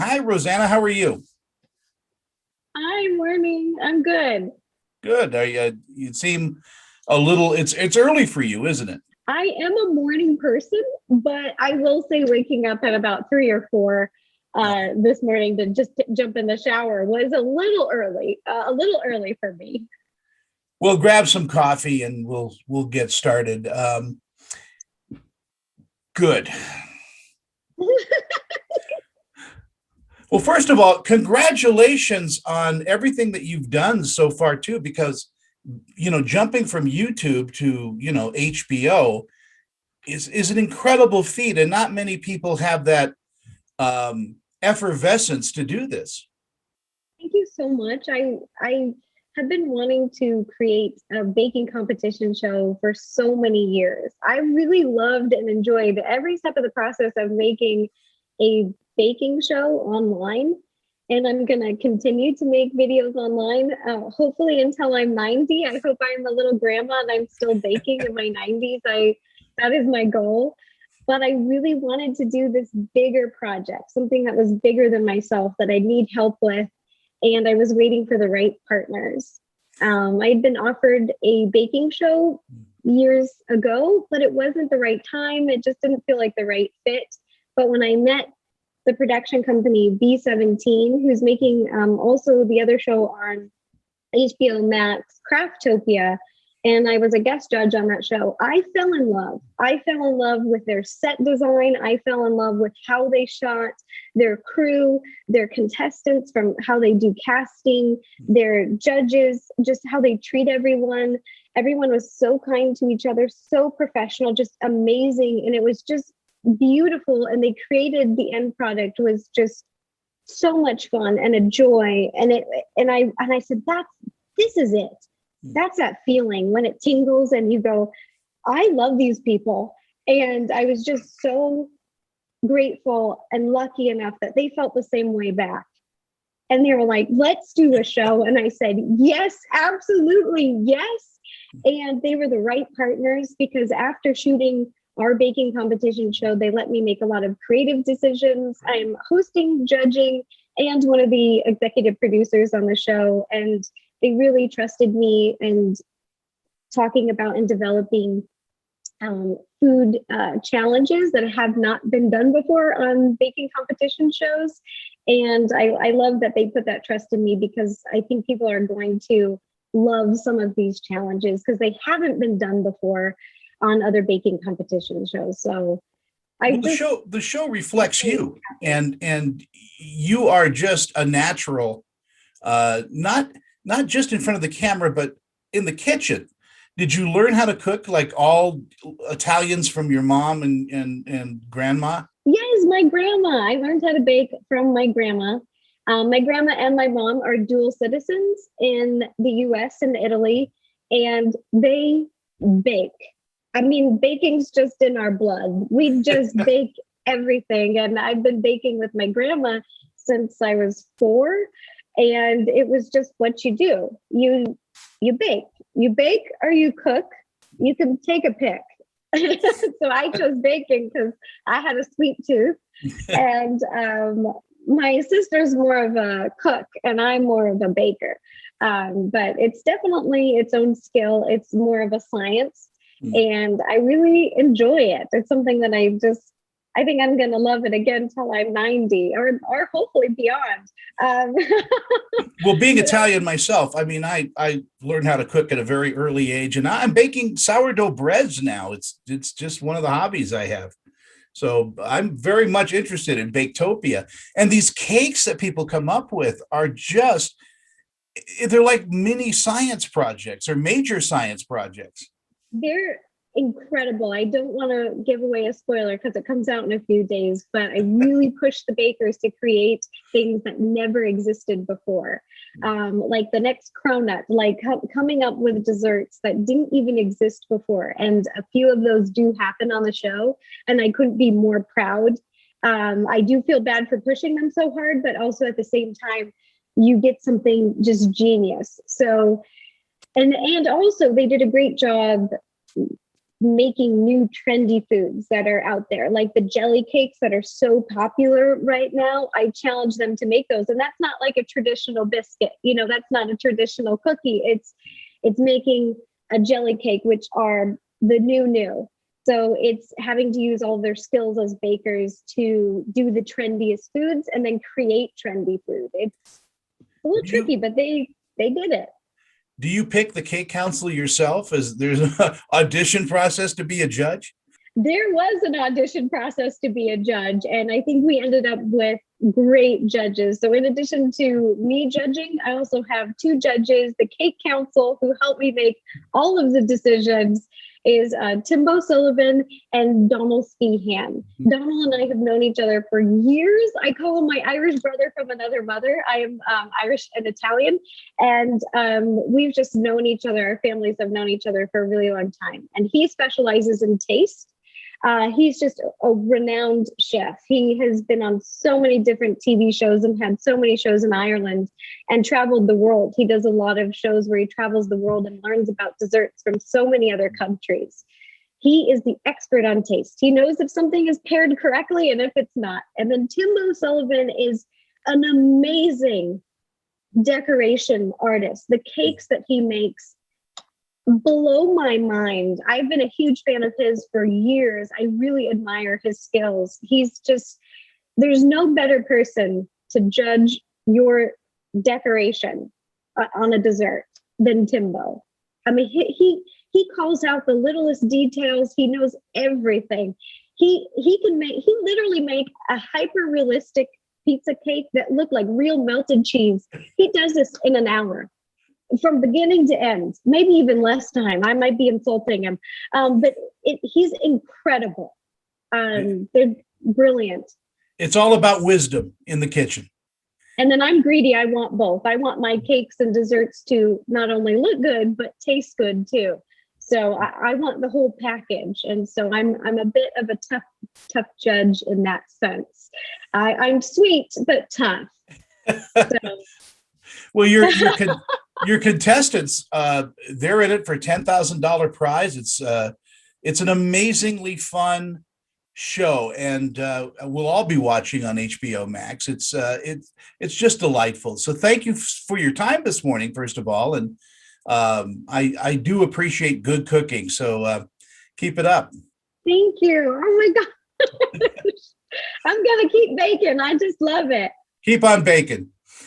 Hi, Rosanna. How are you? Hi, morning. I'm good. Good. You seem a little. It's early for you, isn't it? I am a morning person, but I will say waking up at about 3 or 4 this morning to just jump in the shower was a little early for me. We'll grab some coffee and we'll get started. Good. Well, first of all, congratulations on everything that you've done so far too, because jumping from YouTube to HBO is an incredible feat, and not many people have that effervescence to do this. Thank you so much. I have been wanting to create a baking competition show for so many years. I really loved and enjoyed every step of the process of making a baking show online. And I'm going to continue to make videos online, hopefully until I'm 90. I hope I'm a little grandma and I'm still baking in my 90s. That is my goal. But I really wanted to do this bigger project, something that was bigger than myself that I need help with. And I was waiting for the right partners. I'd been offered a baking show years ago, but it wasn't the right time. It just didn't feel like the right fit. But when I met the production company B17, who's making also the other show on HBO Max, Craftopia, and I was a guest judge on that show. I fell in love. I fell in love with their set design. I fell in love with how they shot, their crew, their contestants, from how they do casting, their judges, just how they treat everyone. Everyone was so kind to each other, so professional, just amazing. And it was just beautiful. And they created the end product was just so much fun and a joy. And I said, this is it. That's that feeling when it tingles and you go, I love these people. And I was just so grateful and lucky enough that they felt the same way back. And they were like, let's do a show. And I said, yes, absolutely, yes. And they were the right partners because after shooting our baking competition show, they let me make a lot of creative decisions. I'm hosting, judging, and one of the executive producers on the show. And they really trusted me and talking about and developing food challenges that have not been done before on baking competition shows. And I love that they put that trust in me because I think people are going to love some of these challenges because they haven't been done before on other baking competition shows. So Well, the show reflects you, and you are just a natural, not just in front of the camera, but in the kitchen. Did you learn how to cook like all Italians from your mom and grandma? yes, my grandma. I learned how to bake from my grandma. My grandma and my mom are dual citizens in the US and Italy, and they bake. I mean, baking's just in our blood. We just bake everything. And I've been baking with my grandma since I was 4. And it was just what you do. You bake. You bake or you cook. You can take a pick. So I chose baking because I had a sweet tooth. And my sister's more of a cook and I'm more of a baker. But it's definitely its own skill. It's more of a science. And I really enjoy it. It's something that I think I'm going to love it again till I'm 90 or hopefully beyond. Well, being Italian myself, I mean, I learned how to cook at a very early age, and I'm baking sourdough breads now. It's just one of the hobbies I have. So I'm very much interested in Baketopia. And these cakes that people come up with are just, they're like mini science projects or major science projects. They're incredible. I don't want to give away a spoiler because it comes out in a few days, but I really push the bakers to create things that never existed before. Like the next cronut, like coming up with desserts that didn't even exist before. And a few of those do happen on the show, and I couldn't be more proud. I do feel bad for pushing them so hard, but also at the same time, you get something just genius. So, and also they did a great job making new trendy foods that are out there, like the jelly cakes that are so popular right now. I challenge them to make those. And that's not like a traditional biscuit, that's not a traditional cookie. It's making a jelly cake, which are the new. So it's having to use all their skills as bakers to do the trendiest foods and then create trendy food. It's a little tricky, but they did it. Do you pick the cake council yourself? As there's an audition process to be a judge? There was an audition process to be a judge, and I think we ended up with great judges. So in addition to me judging, I also have 2 judges. The cake council, who helped me make all of the decisions, is Timbo Sullivan and Donald Speehan. Donald and I have known each other for years. I call him my Irish brother from another mother. I am Irish and Italian, and we've just known each other. Our families have known each other for a really long time. And he specializes in taste. He's just a renowned chef. He has been on so many different TV shows and had so many shows in Ireland and traveled the world. He does a lot of shows where he travels the world and learns about desserts from so many other countries. He is the expert on taste. He knows if something is paired correctly and if it's not. And then Timbo Sullivan is an amazing decoration artist. The cakes that he makes blow my mind. I've been a huge fan of his for years. I really admire his skills. There's no better person to judge your decoration on a dessert than Timbo. I mean, he calls out the littlest details. He knows everything. He literally make a hyper realistic pizza cake that looked like real melted cheese. He does this in an hour. From beginning to end, maybe even less time. I might be insulting him, but he's incredible. They're brilliant. It's all about wisdom in the kitchen. And then I'm greedy. I want both. I want my cakes and desserts to not only look good, but taste good too. So I want the whole package. And so I'm a bit of a tough judge in that sense. I'm sweet, but tough. So. Well, your contestants, they're in it for $10,000 prize. It's an amazingly fun show, and we'll all be watching on HBO Max. It's just delightful. So thank you for your time this morning, first of all, and I do appreciate good cooking. So keep it up. Thank you. Oh my gosh. I'm gonna keep baking. I just love it. Keep on baking.